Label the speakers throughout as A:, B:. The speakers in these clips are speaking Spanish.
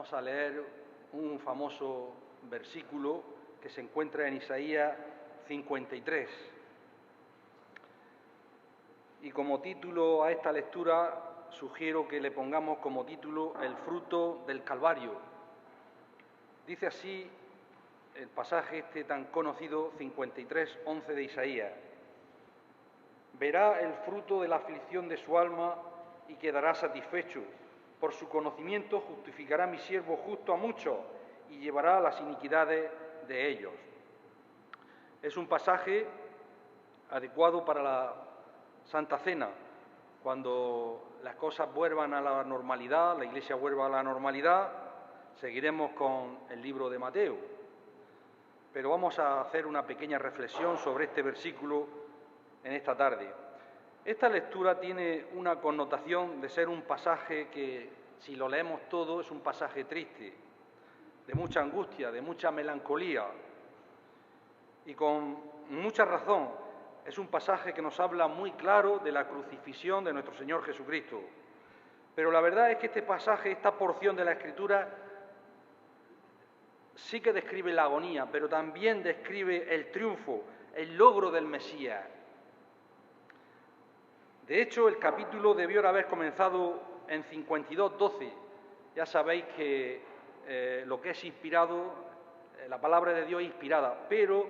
A: Vamos a leer un famoso versículo que se encuentra en Isaías 53. Y como título a esta lectura sugiero que le pongamos como título el fruto del Calvario. Dice así el pasaje este tan conocido 53:11 de Isaías. Verá el fruto de la aflicción de su alma y quedará satisfecho. Por su conocimiento justificará mi siervo justo a muchos y llevará las iniquidades de ellos. Es un pasaje adecuado para la Santa Cena, cuando las cosas vuelvan a la normalidad, la Iglesia vuelva a la normalidad, seguiremos con el libro de Mateo. Pero vamos a hacer una pequeña reflexión sobre este versículo en esta tarde. Esta lectura tiene una connotación de ser un pasaje que, si lo leemos todo, es un pasaje triste, de mucha angustia, de mucha melancolía, y con mucha razón. Es un pasaje que nos habla muy claro de la crucifixión de nuestro Señor Jesucristo. Pero la verdad es que este pasaje, esta porción de la Escritura, sí que describe la agonía, pero también describe el triunfo, el logro del Mesías. De hecho, el capítulo debió haber comenzado en 52:12. Ya sabéis que lo que es inspirado, la palabra de Dios es inspirada, pero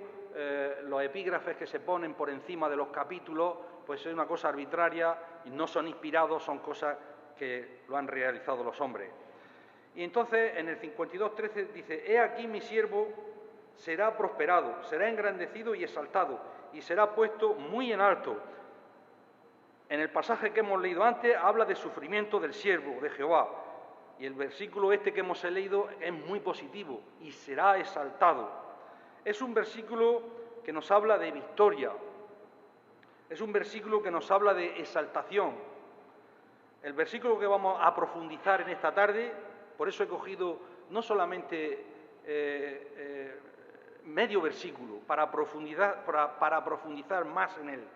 A: los epígrafes que se ponen por encima de los capítulos, pues es una cosa arbitraria y no son inspirados, son cosas que lo han realizado los hombres. Y entonces en el 52:13 dice: «He aquí mi siervo será prosperado, será engrandecido y exaltado, y será puesto muy en alto». En el pasaje que hemos leído antes habla de sufrimiento del siervo de Jehová, y el versículo este que hemos leído es muy positivo: y será exaltado. Es un versículo que nos habla de victoria, es un versículo que nos habla de exaltación. El versículo que vamos a profundizar en esta tarde, por eso he cogido no solamente medio versículo, para profundizar más en él.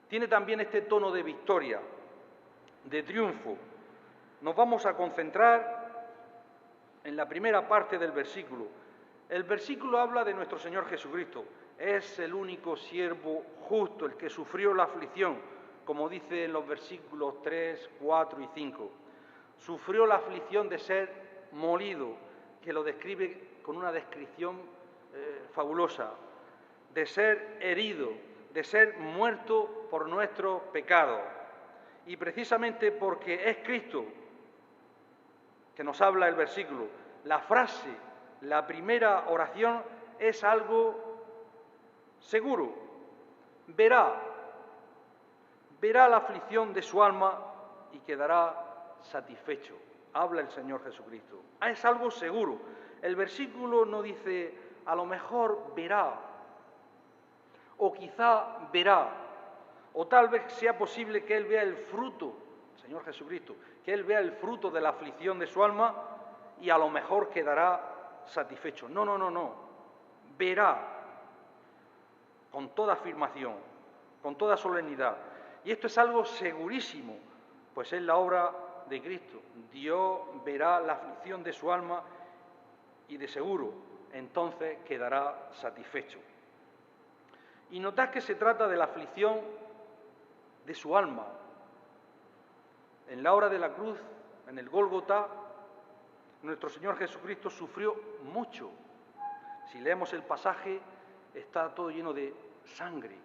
A: Tiene también este tono de victoria, de triunfo. Nos vamos a concentrar en la primera parte del versículo. El versículo habla de nuestro Señor Jesucristo. Es el único siervo justo, el que sufrió la aflicción, como dice en los versículos 3, 4 y 5. Sufrió la aflicción de ser molido, que lo describe con una descripción fabulosa, de ser herido, de ser muerto por nuestros pecados. Y precisamente porque es Cristo que nos habla el versículo, la frase, la primera oración es algo seguro. Verá la aflicción de su alma y quedará satisfecho. Habla el Señor Jesucristo. Es algo seguro. El versículo no dice, a lo mejor verá, o quizá verá, o tal vez sea posible que Él vea el fruto, Señor Jesucristo, que Él vea el fruto de la aflicción de su alma y a lo mejor quedará satisfecho. No. Verá con toda afirmación, con toda solemnidad. Y esto es algo segurísimo, pues es la obra de Cristo. Dios verá la aflicción de su alma y de seguro entonces quedará satisfecho. Y notad que se trata de la aflicción de su alma. En la hora de la cruz, en el Gólgota, nuestro Señor Jesucristo sufrió mucho. Si leemos el pasaje, está todo lleno de sangre.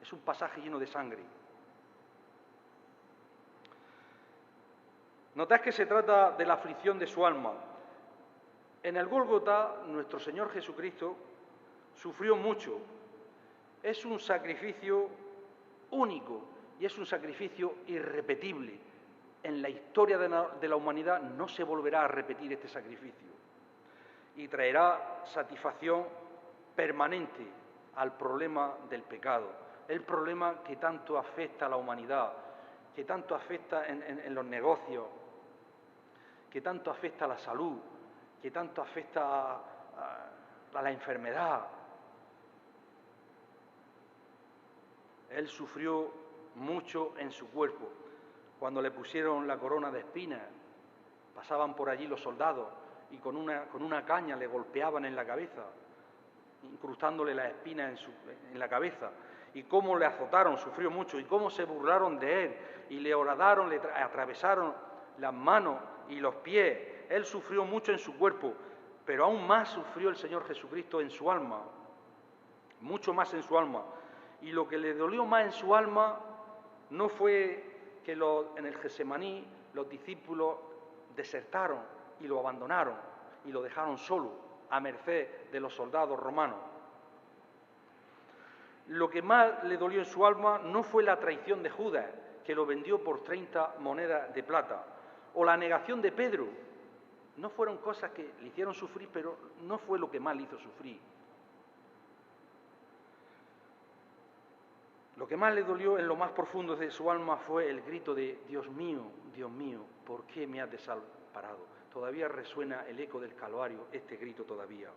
A: Es un pasaje lleno de sangre. Notad que se trata de la aflicción de su alma. En el Gólgota, nuestro Señor Jesucristo sufrió mucho. Es un sacrificio único y es un sacrificio irrepetible. En la historia de la humanidad no se volverá a repetir este sacrificio y traerá satisfacción permanente al problema del pecado, el problema que tanto afecta a la humanidad, que tanto afecta en los negocios, que tanto afecta a la salud, que tanto afecta a la enfermedad. Él sufrió mucho en su cuerpo, cuando le pusieron la corona de espinas, Pasaban por allí los soldados y con una caña le golpeaban en la cabeza, incrustándole las espinas en la cabeza. Y cómo le azotaron, sufrió mucho, y cómo se burlaron de él, y le horadaron, le atravesaron las manos y los pies. Él sufrió mucho en su cuerpo, pero aún más sufrió el Señor Jesucristo en su alma, mucho más en su alma. Y lo que le dolió más en su alma no fue que en el Getsemaní los discípulos desertaron y lo abandonaron y lo dejaron solo a merced de los soldados romanos. Lo que más le dolió en su alma no fue la traición de Judas, que lo vendió por 30 monedas de plata, o la negación de Pedro. No fueron cosas que le hicieron sufrir, pero no fue lo que más le hizo sufrir. Lo que más le dolió en lo más profundo de su alma fue el grito de Dios mío, ¿por qué me has desamparado? Todavía resuena el eco del Calvario, este grito todavía.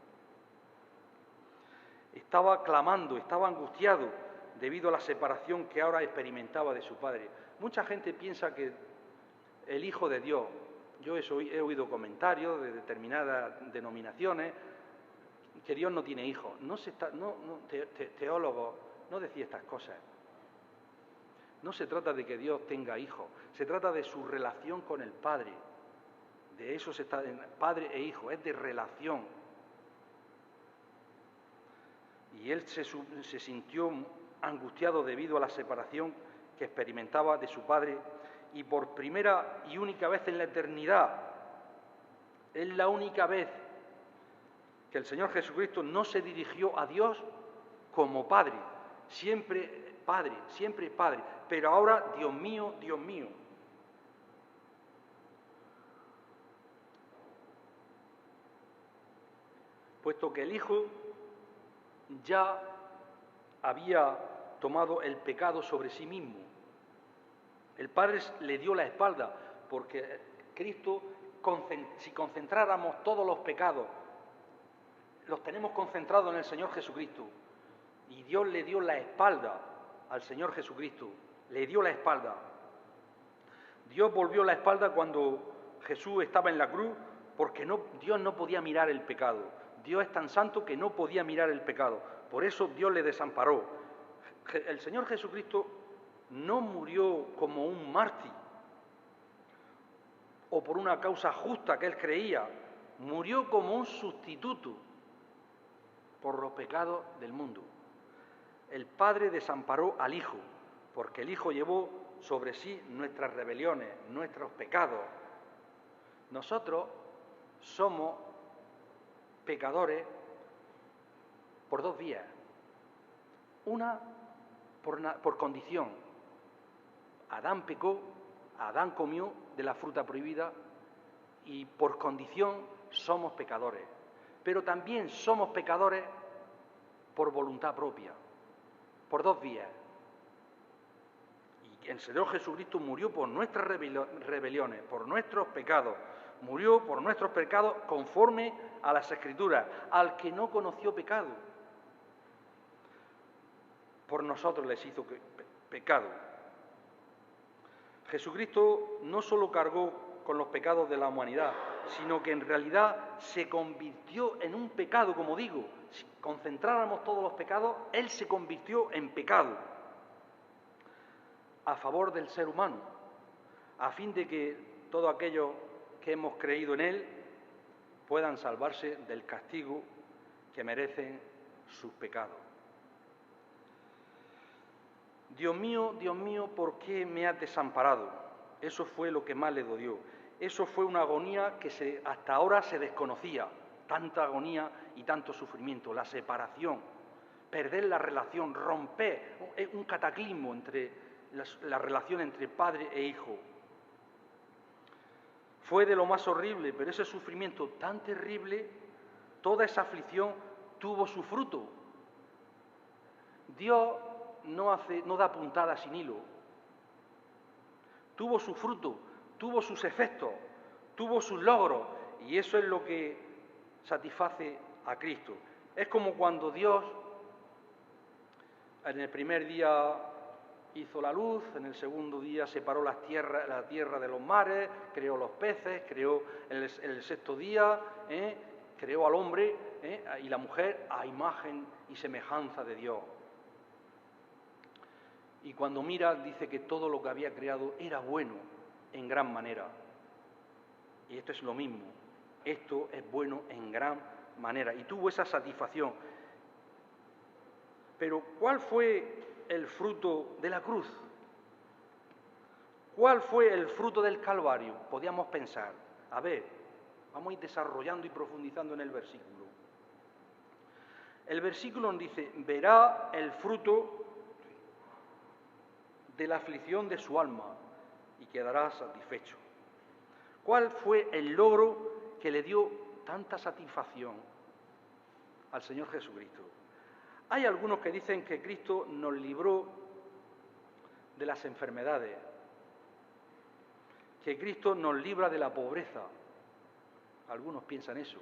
A: Estaba clamando, estaba angustiado debido a la separación que ahora experimentaba de su padre. Mucha gente piensa que el Hijo de Dios, yo he oído comentarios de determinadas denominaciones, que Dios no tiene hijos. Teólogos, no decía estas cosas. No se trata de que Dios tenga hijos, se trata de su relación con el Padre. De eso se está, Padre e Hijo, es de relación. Y él se sintió angustiado debido a la separación que experimentaba de su Padre, y por primera y única vez en la eternidad, es la única vez que el Señor Jesucristo no se dirigió a Dios como Padre, siempre Padre, pero ahora Dios mío, Dios mío. Puesto que el Hijo ya había tomado el pecado sobre sí mismo. El Padre le dio la espalda, porque Cristo, si concentráramos todos los pecados, los tenemos concentrados en el Señor Jesucristo, y Dios le dio la espalda al Señor Jesucristo, le dio la espalda. Dios volvió la espalda cuando Jesús estaba en la cruz, porque Dios no podía mirar el pecado. Dios es tan santo que no podía mirar el pecado. Por eso Dios le desamparó. El Señor Jesucristo no murió como un mártir o por una causa justa que él creía. Murió como un sustituto por los pecados del mundo. El Padre desamparó al Hijo, porque el Hijo llevó sobre sí nuestras rebeliones, nuestros pecados. Nosotros somos pecadores por dos vías. Una, por condición. Adán pecó, Adán comió de la fruta prohibida y por condición somos pecadores. Pero también somos pecadores por voluntad propia, por dos vías. Y el Señor Jesucristo murió por nuestras rebeliones, por nuestros pecados. Murió por nuestros pecados conforme a las Escrituras, al que no conoció pecado. Por nosotros les hizo pecado. Jesucristo no solo cargó con los pecados de la humanidad, sino que en realidad se convirtió en un pecado, como digo. Si concentráramos todos los pecados, Él se convirtió en pecado a favor del ser humano, a fin de que todos aquellos que hemos creído en Él puedan salvarse del castigo que merecen sus pecados. Dios mío, ¿por qué me has desamparado? Eso fue lo que más le dolió. Eso fue una agonía que hasta ahora se desconocía. Tanta agonía y tanto sufrimiento, la separación, perder la relación, romper, un cataclismo entre la relación entre padre e hijo. Fue de lo más horrible, pero ese sufrimiento tan terrible, toda esa aflicción tuvo su fruto. Dios no da puntadas sin hilo. Tuvo su fruto, tuvo sus efectos, tuvo sus logros, y eso es lo que satisface a Cristo. Es como cuando Dios, en el primer día hizo la luz, en el segundo día separó la tierra de los mares, creó los peces, creó en el sexto día, creó al hombre y la mujer a imagen y semejanza de Dios. Y cuando mira, dice que todo lo que había creado era bueno en gran manera. Y esto es lo mismo, esto es bueno en gran manera. Y tuvo esa satisfacción. Pero ¿cuál fue el fruto de la cruz? ¿Cuál fue el fruto del Calvario? Podíamos pensar. A ver, vamos a ir desarrollando y profundizando en el versículo. El versículo nos dice, verá el fruto de la aflicción de su alma y quedará satisfecho. ¿Cuál fue el logro que le dio tanta satisfacción al Señor Jesucristo? Hay algunos que dicen que Cristo nos libró de las enfermedades, que Cristo nos libra de la pobreza. Algunos piensan eso.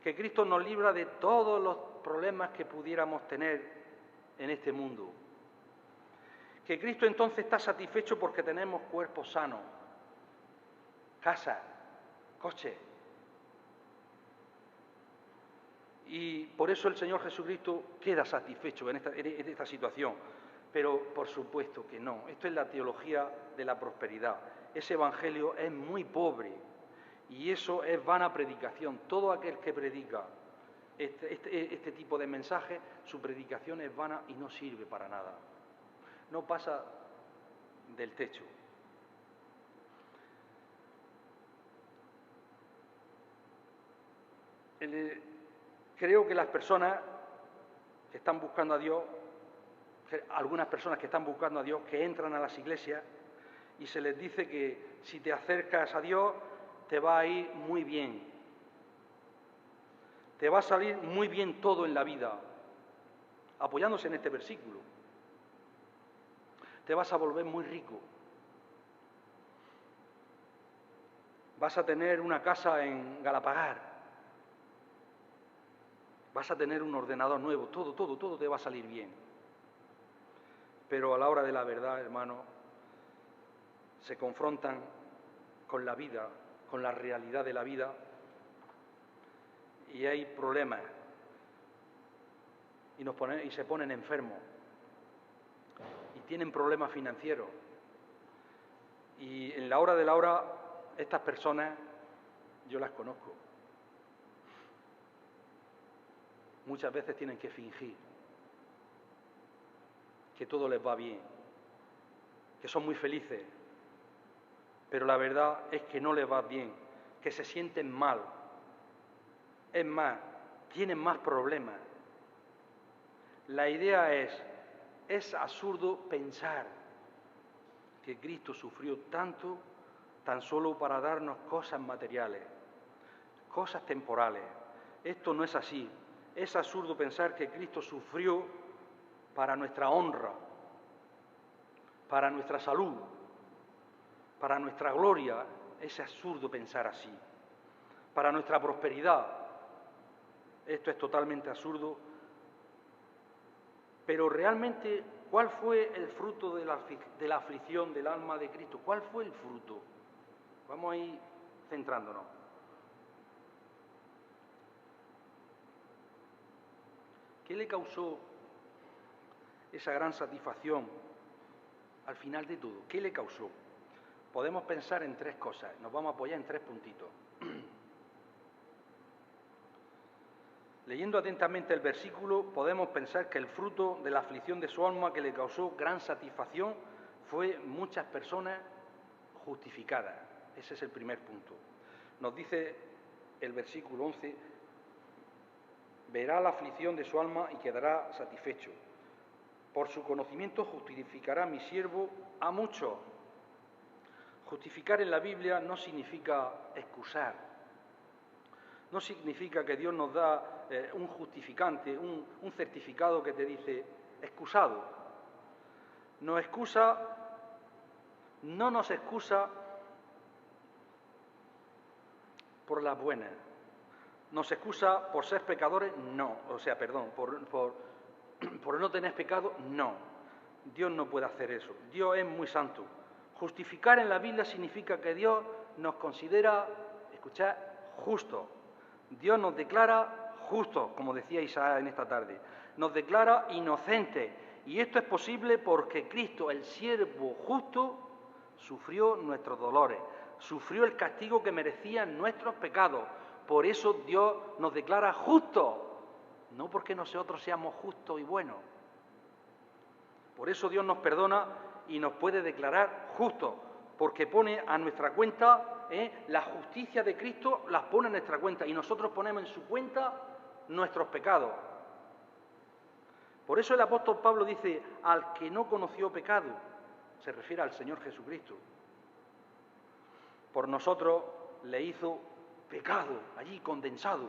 A: Que Cristo nos libra de todos los problemas que pudiéramos tener en este mundo. Que Cristo entonces está satisfecho porque tenemos cuerpos sanos, casa, coche. Y por eso el Señor Jesucristo queda satisfecho en esta situación. Pero por supuesto que no. Esto es la teología de la prosperidad. Ese evangelio es muy pobre y eso es vana predicación. Todo aquel que predica este tipo de mensaje, su predicación es vana y no sirve para nada. No pasa del techo. Creo que las personas que están buscando a Dios, algunas personas que están buscando a Dios, que entran a las iglesias y se les dice que si te acercas a Dios te va a ir muy bien, te va a salir muy bien todo en la vida, apoyándose en este versículo. Te vas a volver muy rico, vas a tener una casa en Galapagar, vas a tener un ordenador nuevo, todo te va a salir bien. Pero a la hora de la verdad, hermano, se confrontan con la vida, con la realidad de la vida, y hay problemas, y se ponen enfermos, y tienen problemas financieros. Y en la hora de la hora, estas personas, yo las conozco. Muchas veces tienen que fingir que todo les va bien, que son muy felices, pero la verdad es que no les va bien, que se sienten mal. Es más, tienen más problemas. La idea es absurdo pensar que Cristo sufrió tanto tan solo para darnos cosas materiales, cosas temporales. Esto no es así. Es absurdo pensar que Cristo sufrió para nuestra honra, para nuestra salud, para nuestra gloria. Es absurdo pensar así. Para nuestra prosperidad. Esto es totalmente absurdo. Pero realmente, ¿cuál fue el fruto de la aflicción del alma de Cristo? ¿Cuál fue el fruto? Vamos a ir centrándonos. ¿Qué le causó esa gran satisfacción al final de todo? ¿Qué le causó? Podemos pensar en tres cosas, nos vamos a apoyar en tres puntitos. Leyendo atentamente el versículo, podemos pensar que el fruto de la aflicción de su alma que le causó gran satisfacción fue muchas personas justificadas. Ese es el primer punto. Nos dice el versículo 11, verá la aflicción de su alma y quedará satisfecho. Por su conocimiento justificará mi siervo a muchos. Justificar en la Biblia no significa excusar. No significa que Dios nos da un justificante, un certificado que te dice excusado. No nos excusa por las buenas. Nos excusa por ser pecadores, no. Por no tener pecado, no. Dios no puede hacer eso. Dios es muy santo. Justificar en la Biblia significa que Dios nos considera, escuchad, justos. Dios nos declara justos, como decía Isaías en esta tarde. Nos declara inocentes. Y esto es posible porque Cristo, el siervo justo, sufrió nuestros dolores, sufrió el castigo que merecían nuestros pecados. Por eso Dios nos declara justos, no porque nosotros seamos justos y buenos. Por eso Dios nos perdona y nos puede declarar justos, porque pone a nuestra cuenta, la justicia de Cristo las pone en nuestra cuenta y nosotros ponemos en su cuenta nuestros pecados. Por eso el apóstol Pablo dice, al que no conoció pecado, se refiere al Señor Jesucristo. Por nosotros le hizo pecado, allí condensado.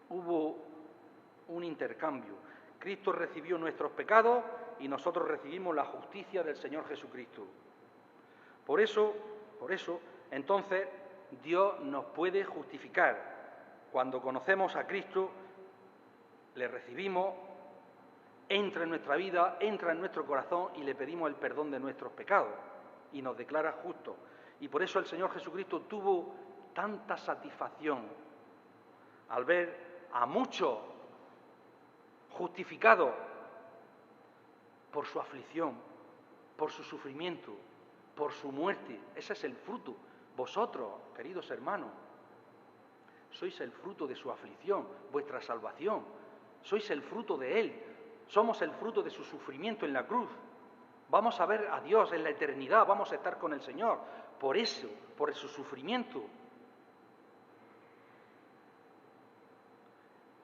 A: Hubo un intercambio. Cristo recibió nuestros pecados y nosotros recibimos la justicia del Señor Jesucristo. Por eso, entonces, Dios nos puede justificar. Cuando conocemos a Cristo, le recibimos, entra en nuestra vida, entra en nuestro corazón y le pedimos el perdón de nuestros pecados y nos declara justos. Y por eso el Señor Jesucristo tuvo tanta satisfacción al ver a muchos justificados por su aflicción, por su sufrimiento, por su muerte. Ese es el fruto. Vosotros, queridos hermanos, sois el fruto de su aflicción, vuestra salvación. Sois el fruto de Él. Somos el fruto de su sufrimiento en la cruz. Vamos a ver a Dios en la eternidad, vamos a estar con el Señor. Por eso, por su sufrimiento.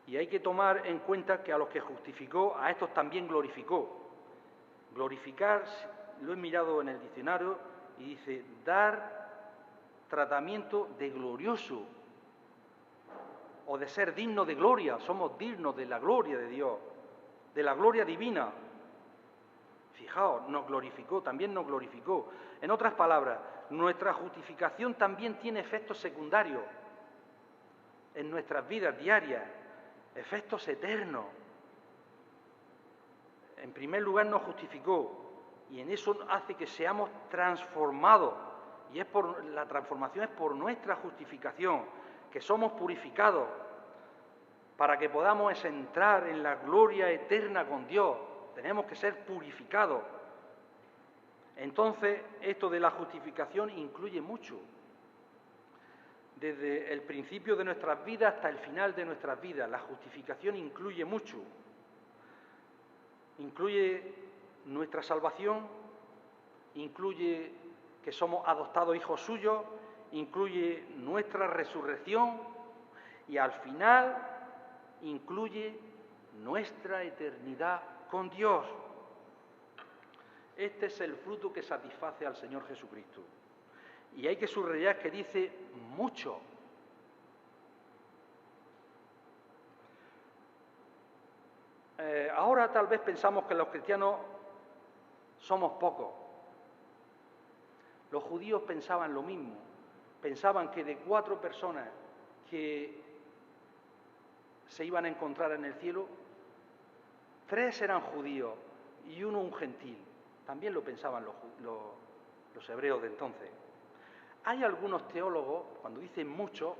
A: Y hay que tomar en cuenta que a los que justificó, a estos también glorificó. Glorificar, lo he mirado en el diccionario, y dice, dar tratamiento de glorioso, o de ser digno de gloria. Somos dignos de la gloria de Dios, de la gloria divina. Fijaos, nos glorificó, también nos glorificó. En otras palabras, nuestra justificación también tiene efectos secundarios en nuestras vidas diarias, efectos eternos. En primer lugar nos justificó y en eso hace que seamos transformados. Y la transformación es por nuestra justificación, que somos purificados para que podamos entrar en la gloria eterna con Dios. Tenemos que ser purificados. Entonces, esto de la justificación incluye mucho. Desde el principio de nuestras vidas hasta el final de nuestras vidas, la justificación incluye mucho. Incluye nuestra salvación, incluye que somos adoptados hijos suyos, incluye nuestra resurrección y al final incluye nuestra eternidad con Dios. Este es el fruto que satisface al Señor Jesucristo. Y hay que subrayar que dice mucho. Ahora tal vez pensamos que los cristianos somos pocos. Los judíos pensaban lo mismo. Pensaban que de 4 personas que se iban a encontrar en el cielo, 3 eran judíos y 1 un gentil. También lo pensaban los hebreos de entonces. Hay algunos teólogos, cuando dicen mucho,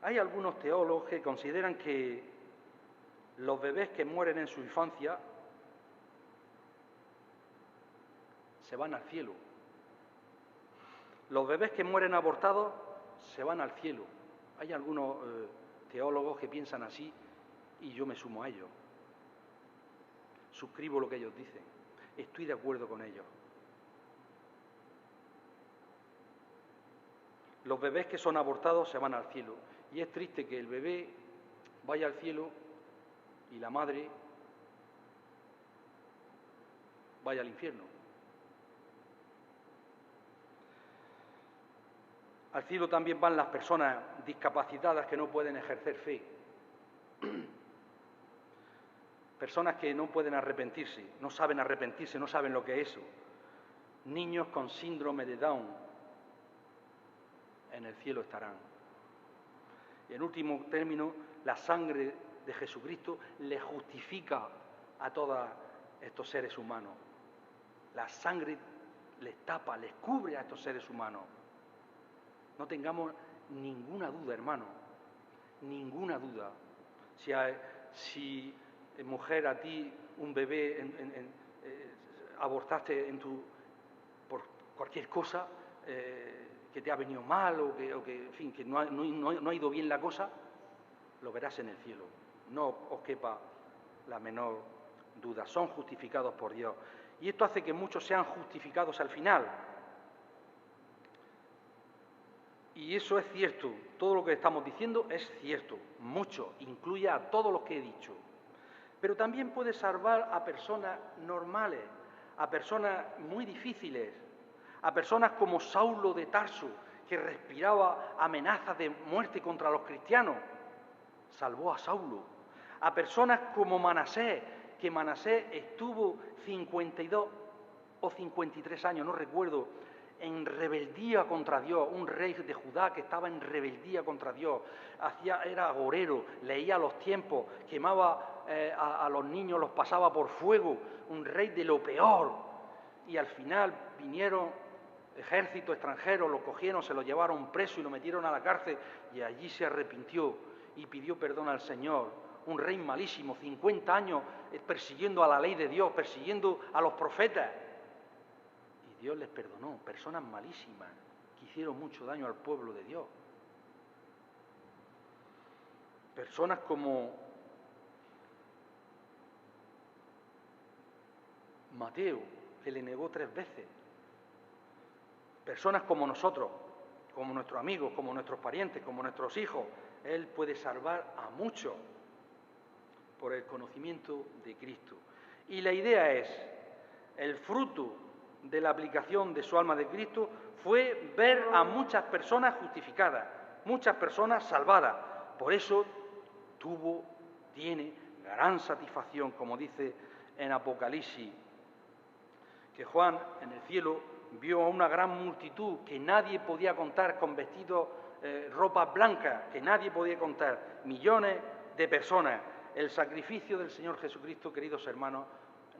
A: hay algunos teólogos que consideran que los bebés que mueren en su infancia se van al cielo. Los bebés que mueren abortados se van al cielo. Hay algunos teólogos que piensan así y yo me sumo a ellos. Suscribo lo que ellos dicen. Estoy de acuerdo con ellos. Los bebés que son abortados se van al cielo. Y es triste que el bebé vaya al cielo y la madre vaya al infierno. Al cielo también van las personas discapacitadas que no pueden ejercer fe. Personas que no pueden arrepentirse, no saben arrepentirse, no saben lo que es eso. Niños con síndrome de Down en el cielo estarán. Y en último término, la sangre de Jesucristo le justifica a toda estos seres humanos. La sangre les tapa, les cubre a estos seres humanos. No tengamos ninguna duda, hermano, ninguna duda. Si mujer, a ti un bebé abortaste por cualquier cosa que te ha venido mal o que en fin, que no ha ido bien la cosa, lo verás en el cielo. No os quepa la menor duda. Son justificados por Dios. Y esto hace que muchos sean justificados al final. Y eso es cierto. Todo lo que estamos diciendo es cierto. Mucho. Incluye a todos los que he dicho. Pero también puede salvar a personas normales, a personas muy difíciles, a personas como Saulo de Tarso, que respiraba amenazas de muerte contra los cristianos. Salvó a Saulo. A personas como Manasés, que Manasés estuvo 52 o 53 años, no recuerdo, en rebeldía contra Dios, un rey de Judá que estaba en rebeldía contra Dios, era agorero, leía los tiempos, quemaba a los niños, los pasaba por fuego, un rey de lo peor. Y al final vinieron ejércitos extranjeros, lo cogieron, se lo llevaron preso y lo metieron a la cárcel, y allí se arrepintió y pidió perdón al Señor. Un rey malísimo, 50 años persiguiendo a la ley de Dios, persiguiendo a los profetas. Y Dios les perdonó. Personas malísimas que hicieron mucho daño al pueblo de Dios. Personas como Mateo, que le negó 3 veces. Personas como nosotros, como nuestros amigos, como nuestros parientes, como nuestros hijos. Él puede salvar a muchos por el conocimiento de Cristo. Y la idea es, el fruto de la aplicación de su alma de Cristo fue ver a muchas personas justificadas, muchas personas salvadas. Por eso tiene gran satisfacción, como dice en Apocalipsis, que Juan en el cielo vio a una gran multitud que nadie podía contar, con vestidos, ropas blancas, que nadie podía contar, millones de personas. El sacrificio del Señor Jesucristo, queridos hermanos,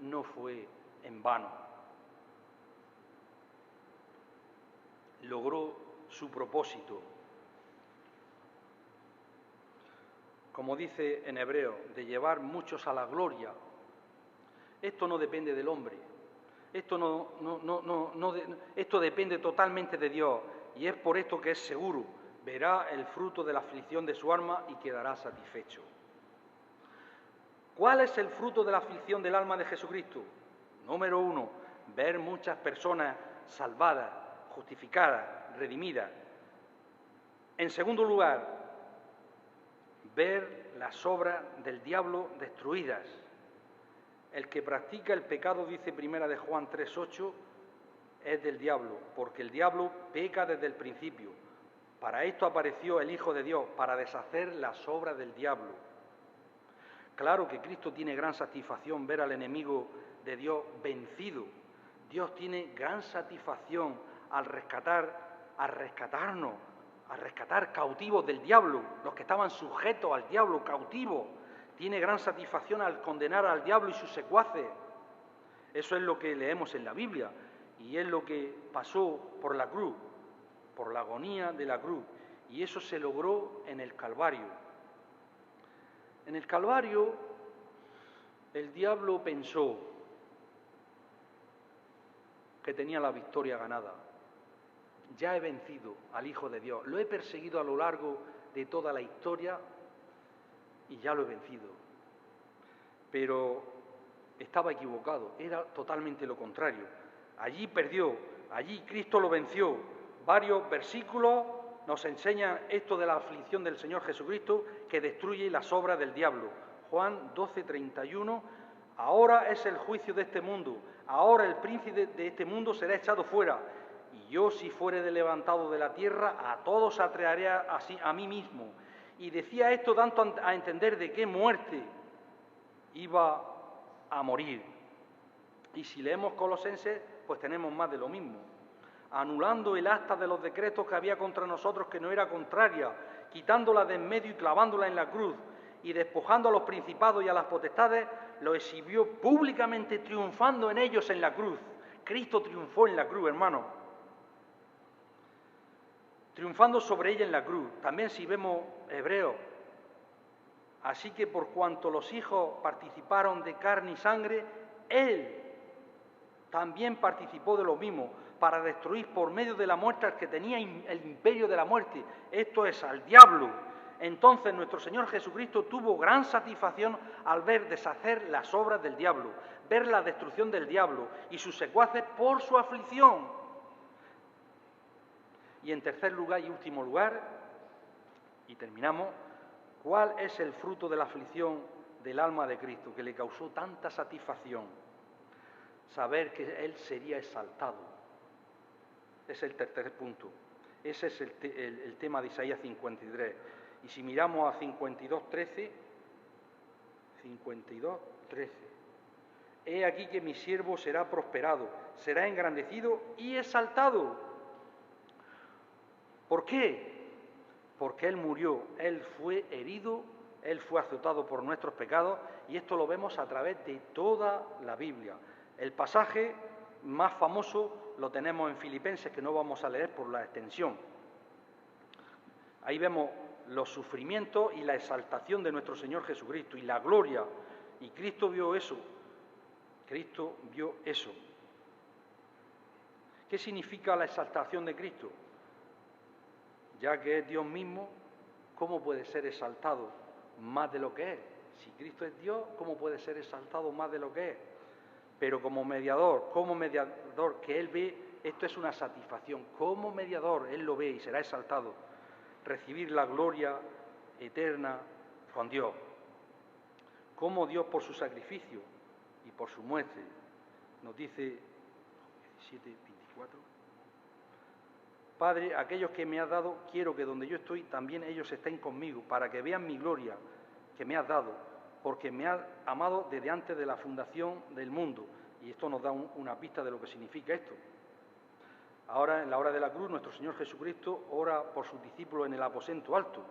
A: no fue en vano. Logró su propósito. Como dice en Hebreo, de llevar muchos a la gloria. Esto no depende del hombre. Esto depende totalmente de Dios. Y es por esto que es seguro. Verá el fruto de la aflicción de su alma y quedará satisfecho. ¿Cuál es el fruto de la aflicción del alma de Jesucristo? Número 1, ver muchas personas salvadas, justificadas, redimidas. En segundo lugar, ver las obras del diablo destruidas. El que practica el pecado, dice Primera de Juan 3:8, es del diablo, porque el diablo peca desde el principio. Para esto apareció el Hijo de Dios, para deshacer las obras del diablo. Claro que Cristo tiene gran satisfacción ver al enemigo de Dios vencido. Dios tiene gran satisfacción al rescatarnos, a rescatar cautivos del diablo, los que estaban sujetos al diablo, cautivos. Tiene gran satisfacción al condenar al diablo y sus secuaces. Eso es lo que leemos en la Biblia y es lo que pasó por la cruz, por la agonía de la cruz. Y eso se logró en el Calvario. En el Calvario, el diablo pensó que tenía la victoria ganada. Ya he vencido al Hijo de Dios. Lo he perseguido a lo largo de toda la historia y ya lo he vencido. Pero estaba equivocado, era totalmente lo contrario. Allí perdió, allí Cristo lo venció. Varios versículos nos enseña esto de la aflicción del Señor Jesucristo que destruye las obras del diablo. Juan 12:31, ahora es el juicio de este mundo, ahora el príncipe de este mundo será echado fuera, y yo si fuere levantado de la tierra, a todos atraeré así a mí mismo. Y decía esto dando a entender de qué muerte iba a morir. Y si leemos Colosenses, pues tenemos más de lo mismo. Anulando el acta de los decretos que había contra nosotros, que no era contraria, quitándola de en medio y clavándola en la cruz. y despojando a los principados y a las potestades, los exhibió públicamente, triunfando en ellos en la cruz. Cristo triunfó en la cruz, hermano. Triunfando sobre ella en la cruz. También si vemos Hebreos. Así que por cuanto los hijos participaron de carne y sangre, Él también participó de lo mismo, para destruir por medio de la muerte al que tenía el imperio de la muerte, esto es, al diablo. Entonces nuestro Señor Jesucristo tuvo gran satisfacción al ver deshacer las obras del diablo, ver la destrucción del diablo y sus secuaces por su aflicción. Y en tercer lugar y último lugar, y terminamos, ¿cuál es el fruto de la aflicción del alma de Cristo que le causó tanta satisfacción? Saber que Él sería exaltado. Es el tercer punto. Ese es el tema de Isaías 53. Y si miramos a 52:13, he aquí que mi siervo será prosperado, será engrandecido y exaltado. ¿Por qué? Porque Él murió, Él fue herido, Él fue azotado por nuestros pecados, y esto lo vemos a través de toda la Biblia. El pasaje más famoso lo tenemos en Filipenses, que no vamos a leer por la extensión. Ahí vemos los sufrimientos y la exaltación de nuestro Señor Jesucristo y la gloria. Y Cristo vio eso. Cristo vio eso. ¿Qué significa la exaltación de Cristo? Ya que es Dios mismo, ¿cómo puede ser exaltado más de lo que es? Si Cristo es Dios, ¿cómo puede ser exaltado más de lo que es? Pero como mediador que Él ve, esto es una satisfacción. Como mediador, Él lo ve y será exaltado. Recibir la gloria eterna con Dios. Como Dios por su sacrificio y por su muerte, nos dice 17:24. Padre, aquellos que me has dado, quiero que donde yo estoy, también ellos estén conmigo, para que vean mi gloria que me has dado, porque me has amado desde antes de la fundación del mundo. Y esto nos da una pista de lo que significa esto. Ahora, en la hora de la cruz, nuestro Señor Jesucristo ora por sus discípulos en el aposento alto.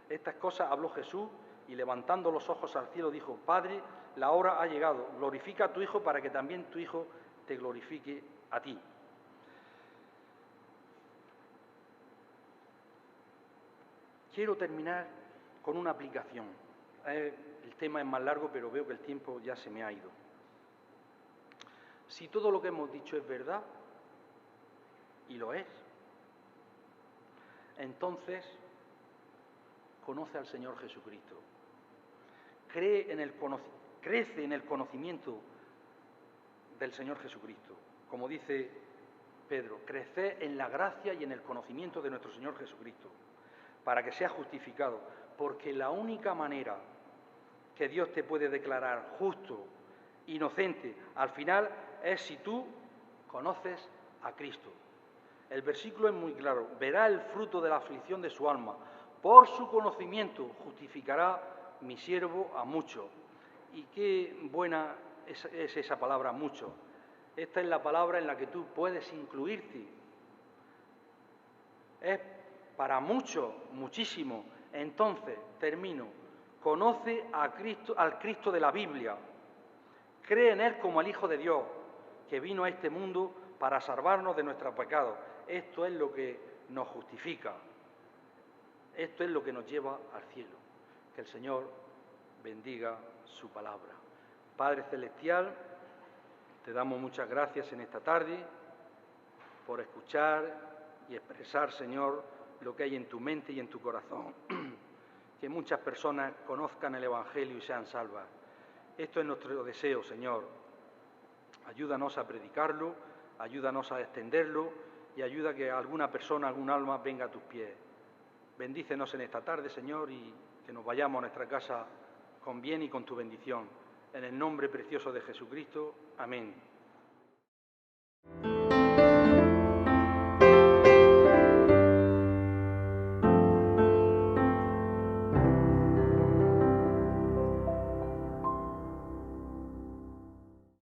A: Estas cosas habló Jesús y levantando los ojos al cielo dijo: Padre, la hora ha llegado, glorifica a tu Hijo para que también tu Hijo te glorifique a ti. Quiero terminar con una aplicación. El tema es más largo, pero veo que el tiempo ya se me ha ido. Si todo lo que hemos dicho es verdad, y lo es, entonces conoce al Señor Jesucristo. Crece en el conocimiento del Señor Jesucristo. Como dice Pedro, crece en la gracia y en el conocimiento de nuestro Señor Jesucristo, para que seas justificado, porque la única manera que Dios te puede declarar justo, inocente, al final es si tú conoces a Cristo. El versículo es muy claro: verá el fruto de la aflicción de su alma, por su conocimiento justificará mi siervo a muchos. Y qué buena es esa palabra mucho. Esta es la palabra en la que tú puedes incluirte. Es para muchos, muchísimo. Entonces, termino. Conoce a Cristo, al Cristo de la Biblia. Cree en Él como el Hijo de Dios, que vino a este mundo para salvarnos de nuestros pecados. Esto es lo que nos justifica. Esto es lo que nos lleva al cielo. Que el Señor bendiga su palabra. Padre Celestial, te damos muchas gracias en esta tarde por escuchar y expresar, Señor, lo que hay en tu mente y en tu corazón. Que muchas personas conozcan el Evangelio y sean salvas. Esto es nuestro deseo, Señor. Ayúdanos a predicarlo, ayúdanos a extenderlo y ayuda a que alguna persona, algún alma venga a tus pies. Bendícenos en esta tarde, Señor, y que nos vayamos a nuestra casa con bien y con tu bendición. En el nombre precioso de Jesucristo. Amén.